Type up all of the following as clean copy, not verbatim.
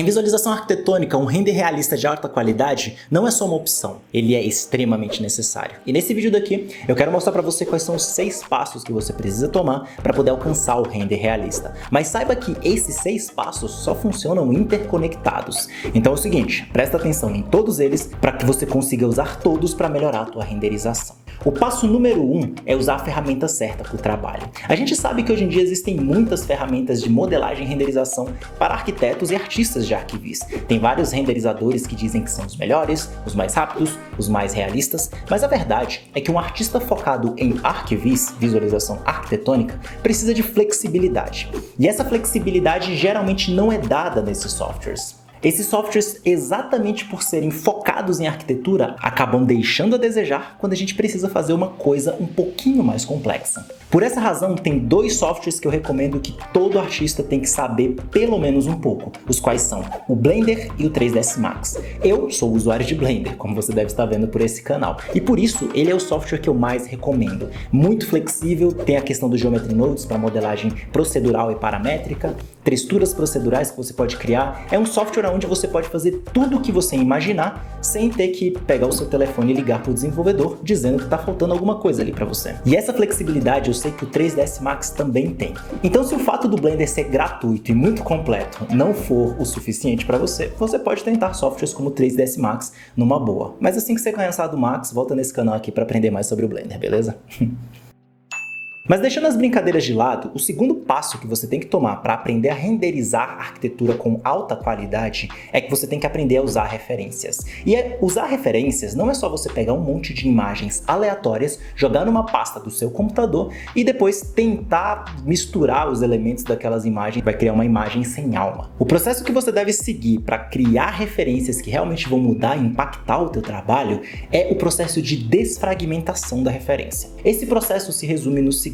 Em visualização arquitetônica, um render realista de alta qualidade não é só uma opção, ele é extremamente necessário. E nesse vídeo daqui, eu quero mostrar para você quais são os 6 passos que você precisa tomar para poder alcançar o render realista. Mas saiba que esses 6 passos só funcionam interconectados. Então é o seguinte, presta atenção em todos eles para que você consiga usar todos para melhorar a tua renderização. O passo número 1 é usar a ferramenta certa para o trabalho. A gente sabe que hoje em dia existem muitas ferramentas de modelagem e renderização para arquitetos e artistas de ArcViz. Tem vários renderizadores que dizem que são os melhores, os mais rápidos, os mais realistas, mas a verdade é que um artista focado em ArcViz, visualização arquitetônica, precisa de flexibilidade. E essa flexibilidade geralmente não é dada nesses softwares. Esses softwares, exatamente por serem focados em arquitetura, acabam deixando a desejar quando a gente precisa fazer uma coisa um pouquinho mais complexa. Por essa razão, tem 2 softwares que eu recomendo que todo artista tem que saber pelo menos um pouco, os quais são o Blender e o 3ds Max. Eu sou usuário de Blender, como você deve estar vendo por esse canal, e por isso ele é o software que eu mais recomendo. Muito flexível, tem a questão do Geometry Nodes para modelagem procedural e paramétrica, texturas procedurais que você pode criar. É um software onde você pode fazer tudo o que você imaginar sem ter que pegar o seu telefone e ligar para o desenvolvedor dizendo que está faltando alguma coisa ali para você. E essa flexibilidade eu sei que o 3ds Max também tem. Então, se o fato do Blender ser gratuito e muito completo não for o suficiente para você, você pode tentar softwares como o 3ds Max numa boa. Mas assim que você cansar do Max, volta nesse canal aqui para aprender mais sobre o Blender, beleza? Mas deixando as brincadeiras de lado, o segundo passo que você tem que tomar para aprender a renderizar arquitetura com alta qualidade é que você tem que aprender a usar referências. E usar referências não é só você pegar um monte de imagens aleatórias, jogar numa pasta do seu computador e depois tentar misturar os elementos daquelas imagens, vai criar uma imagem sem alma. O processo que você deve seguir para criar referências que realmente vão mudar e impactar o teu trabalho é o processo de desfragmentação da referência. Esse processo se resume no seguinte: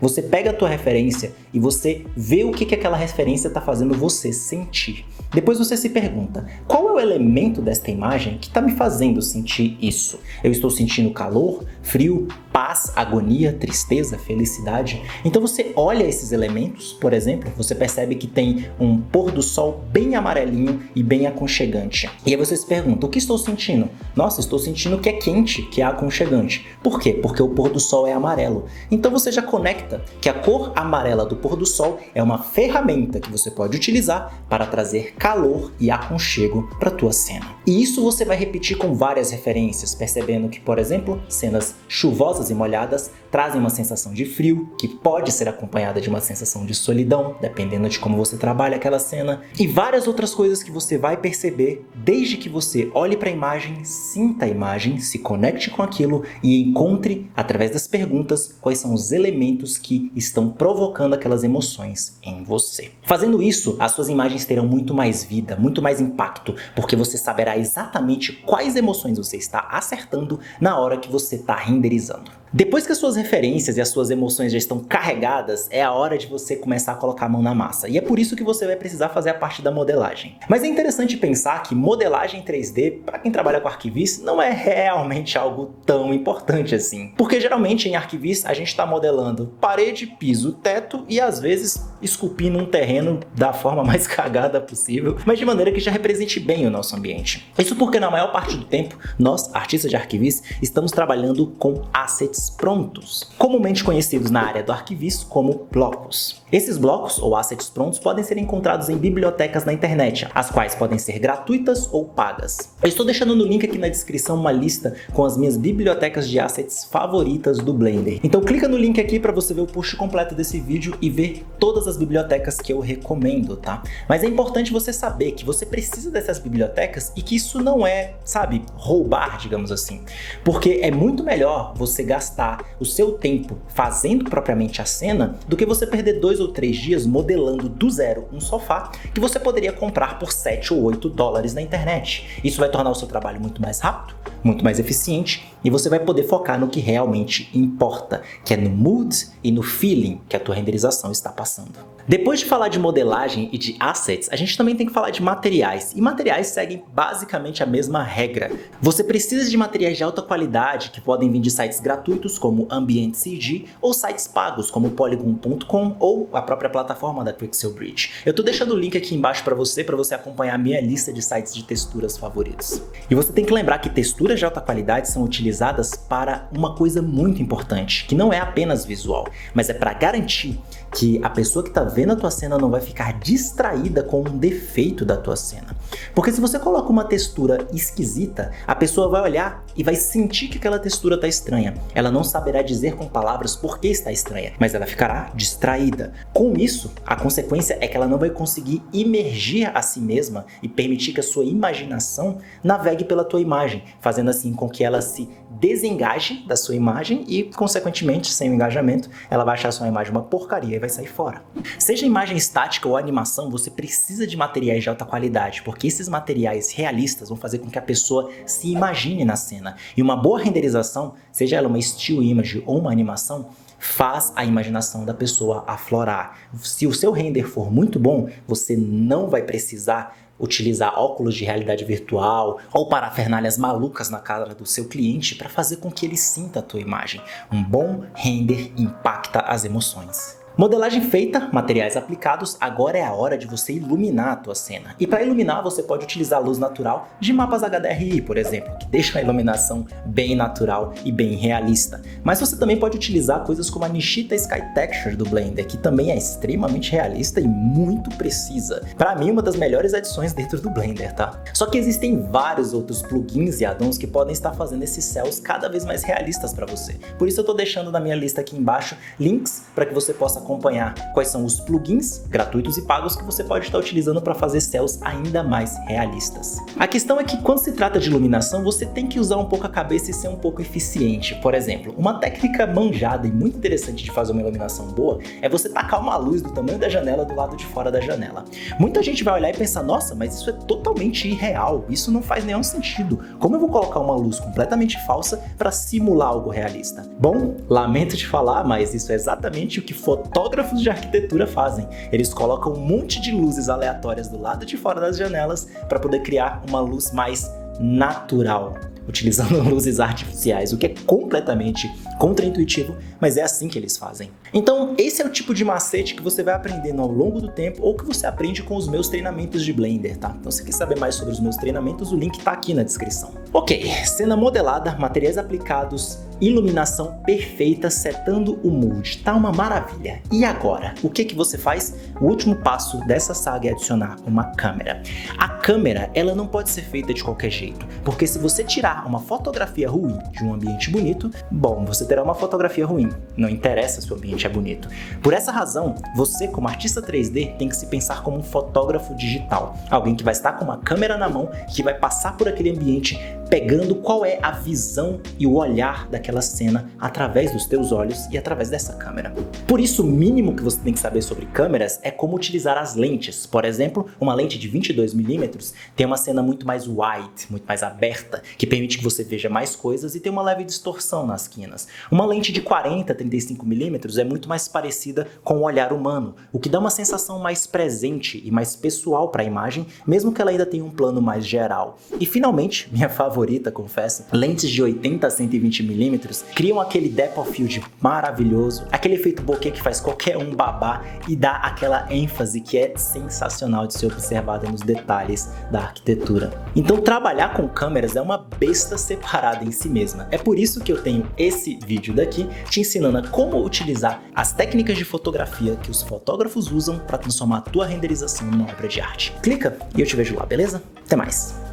você pega a tua referência e você vê o que aquela referência está fazendo você sentir. Depois você se pergunta, qual é o elemento desta imagem que está me fazendo sentir isso? Eu estou sentindo calor, frio, paz, agonia, tristeza, felicidade? Então você olha esses elementos, por exemplo, você percebe que tem um pôr do sol bem amarelinho e bem aconchegante. E aí você se pergunta, o que estou sentindo? Nossa, estou sentindo que é quente, que é aconchegante. Por quê? Porque o pôr do sol é amarelo. Então você já conecta que a cor amarela do pôr do sol é uma ferramenta que você pode utilizar para trazer calor e aconchego para a tua cena. E isso você vai repetir com várias referências, percebendo que, por exemplo, cenas chuvosas e molhadas trazem uma sensação de frio, que pode ser acompanhada de uma sensação de solidão, dependendo de como você trabalha aquela cena, e várias outras coisas que você vai perceber desde que você olhe para a imagem, sinta a imagem, se conecte com aquilo e encontre, através das perguntas, quais são os elementos que estão provocando aquelas emoções em você. Fazendo isso, as suas imagens terão muito mais vida, muito mais impacto, porque você saberá exatamente quais emoções você está acertando na hora que você está renderizando. Depois que as suas referências e as suas emoções já estão carregadas, é a hora de você começar a colocar a mão na massa. E é por isso que você vai precisar fazer a parte da modelagem. Mas é interessante pensar que modelagem 3D, para quem trabalha com ArcViz, não é realmente algo tão importante assim. Porque geralmente em ArcViz a gente está modelando parede, piso, teto e às vezes esculpindo um terreno da forma mais cagada possível, mas de maneira que já represente bem o nosso ambiente. Isso porque na maior parte do tempo, nós, artistas de ArcViz, estamos trabalhando com assets prontos, comumente conhecidos na área do ArcViz como blocos. Esses blocos ou assets prontos podem ser encontrados em bibliotecas na internet, as quais podem ser gratuitas ou pagas. Eu estou deixando no link aqui na descrição uma lista com as minhas bibliotecas de assets favoritas do Blender. Então clica no link aqui para você ver o post completo desse vídeo e ver todas as bibliotecas que eu recomendo, tá? Mas é importante você saber que você precisa dessas bibliotecas e que isso não é, sabe, roubar, digamos assim. Porque é muito melhor você gastar o seu tempo fazendo propriamente a cena do que você perder 2 ou 3 dias modelando do zero um sofá que você poderia comprar por 7 ou 8 dólares na internet. Isso vai tornar o seu trabalho muito mais rápido, muito mais eficiente e você vai poder focar no que realmente importa, que é no mood e no feeling que a tua renderização está passando. Depois de falar de modelagem e de assets, a gente também tem que falar de materiais. E materiais seguem basicamente a mesma regra. Você precisa de materiais de alta qualidade que podem vir de sites gratuitos como Ambient CG ou sites pagos como Polygon.com ou a própria plataforma da Pixel Bridge. Eu tô deixando o link aqui embaixo para você acompanhar a minha lista de sites de texturas favoritos. E você tem que lembrar que texturas de alta qualidade são utilizadas para uma coisa muito importante, que não é apenas visual, mas é para garantir que a pessoa que está vendo a tua cena não vai ficar distraída com um defeito da tua cena. Porque se você coloca uma textura esquisita, a pessoa vai olhar e vai sentir que aquela textura está estranha. Ela não saberá dizer com palavras por que está estranha, mas ela ficará distraída. Com isso, a consequência é que ela não vai conseguir imergir a si mesma e permitir que a sua imaginação navegue pela tua imagem, fazendo assim com que ela se desengaje da sua imagem e, consequentemente, sem o engajamento, ela vai achar a sua imagem uma porcaria e vai sair fora. Seja imagem estática ou animação, você precisa de materiais de alta qualidade, porque esses materiais realistas vão fazer com que a pessoa se imagine na cena. E uma boa renderização, seja ela uma still image ou uma animação, faz a imaginação da pessoa aflorar. Se o seu render for muito bom, você não vai precisar utilizar óculos de realidade virtual ou parafernálias malucas na cara do seu cliente para fazer com que ele sinta a tua imagem. Um bom render impacta as emoções. Modelagem feita, materiais aplicados, agora é a hora de você iluminar a tua cena. E para iluminar você pode utilizar a luz natural de mapas HDRI, por exemplo, que deixa a iluminação bem natural e bem realista. Mas você também pode utilizar coisas como a Nishita Sky Texture do Blender, que também é extremamente realista e muito precisa. Para mim, uma das melhores adições dentro do Blender, tá? Só que existem vários outros plugins e addons que podem estar fazendo esses céus cada vez mais realistas para você. Por isso eu tô deixando na minha lista aqui embaixo links para que você possa acompanhar quais são os plugins gratuitos e pagos que você pode estar utilizando para fazer céus ainda mais realistas. A questão é que quando se trata de iluminação, você tem que usar um pouco a cabeça e ser um pouco eficiente. Por exemplo, uma técnica manjada e muito interessante de fazer uma iluminação boa é você tacar uma luz do tamanho da janela do lado de fora da janela. Muita gente vai olhar e pensar, nossa, mas isso é totalmente irreal, isso não faz nenhum sentido. Como eu vou colocar uma luz completamente falsa para simular algo realista? Bom, lamento te falar, mas isso é exatamente o que fotógrafos de arquitetura fazem. Eles colocam um monte de luzes aleatórias do lado de fora das janelas para poder criar uma luz mais natural, utilizando luzes artificiais, o que é completamente contraintuitivo, mas é assim que eles fazem. Então, esse é o tipo de macete que você vai aprendendo ao longo do tempo ou que você aprende com os meus treinamentos de Blender, tá? Então, se você quer saber mais sobre os meus treinamentos, o link tá aqui na descrição. Ok, cena modelada, materiais aplicados, iluminação perfeita, setando o mood, tá uma maravilha. E agora, o que você faz? O último passo dessa saga é adicionar uma câmera. A câmera, ela não pode ser feita de qualquer jeito, porque se você tirar uma fotografia ruim de um ambiente bonito, bom, você terá uma fotografia ruim, não interessa se o ambiente é bonito. Por essa razão, você como artista 3D tem que se pensar como um fotógrafo digital, alguém que vai estar com uma câmera na mão, que vai passar por aquele ambiente, pegando qual é a visão e o olhar daquela cena através dos teus olhos e através dessa câmera. Por isso, o mínimo que você tem que saber sobre câmeras é como utilizar as lentes. Por exemplo, uma lente de 22mm tem uma cena muito mais wide, muito mais aberta, que permite que você veja mais coisas e tem uma leve distorção nas quinas. Uma lente de 40-35mm é muito mais parecida com o olhar humano, o que dá uma sensação mais presente e mais pessoal para a imagem, mesmo que ela ainda tenha um plano mais geral. E finalmente, minha favorita, confesso, lentes de 80-120mm criam aquele depth of field maravilhoso, aquele efeito bokeh que faz qualquer um babar e dá aquela ênfase que é sensacional de ser observada nos detalhes da arquitetura. Então trabalhar com câmeras é uma besta separada em si mesma. É por isso que eu tenho esse vídeo daqui te ensinando a como utilizar as técnicas de fotografia que os fotógrafos usam para transformar a tua renderização numa obra de arte. Clica e eu te vejo lá, beleza? Até mais!